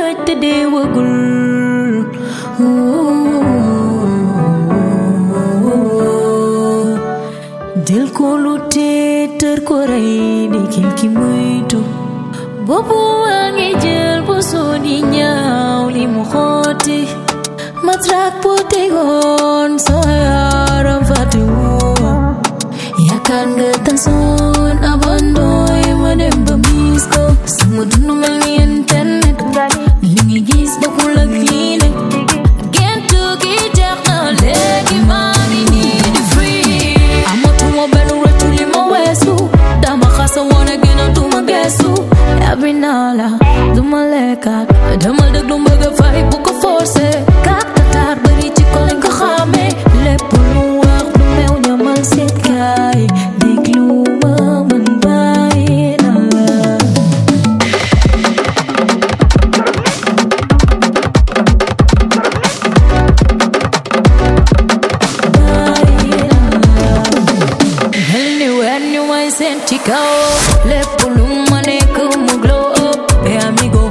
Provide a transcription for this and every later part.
gëj te deewagul del ko lu tër ko rey di kin ki moytu boppu waa ngi jël bu soo di ñaaw li mu xooti matrak bu tegoon soo yaram fàtte woo yaakaar nga tan soon abandooy ma dem ba miis ko sama dund mel ni internet li ngi gis bokkul ak lii ne gentu gi jeex na léegi maa ngi nii di free amatuma benn rëccu li ma weesu dama xasa woon a gën a duma geesu yabi naa la duma lekkaat demal dëgg lu mbëgg a fay bu ko forcé kàkkatar bari ci ko lañ ko xamee lépp lu wax du meew ñamal seet kaay déglu ma man bàyyi na la mel ni weer ñu may seen ci kaw lépp lu ma nekk mu glow up be amigo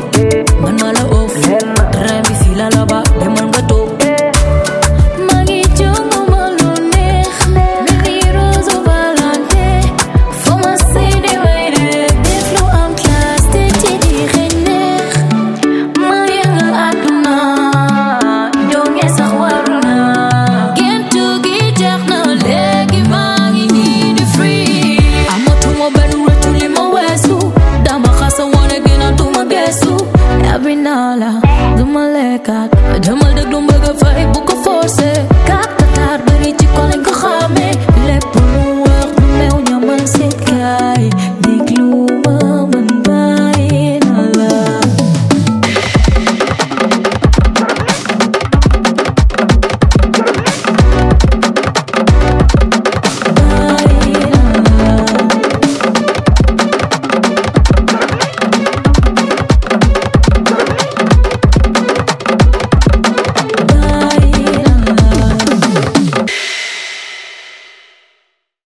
man ma la off train bi fii la la ba demal nga toog maa ngi jongo ma lu neex mel ni rose au valante foo ma seede way rek def lu am classe te ci di xeeñ neex ma yëngal àdduna jonge sax waru na gentu gi jeex na léegi maa ngi nii di free amatuma benn rëccu li ma weesu dama xasa woon a gën a duma geesu yabi naa la duma lekkaat demal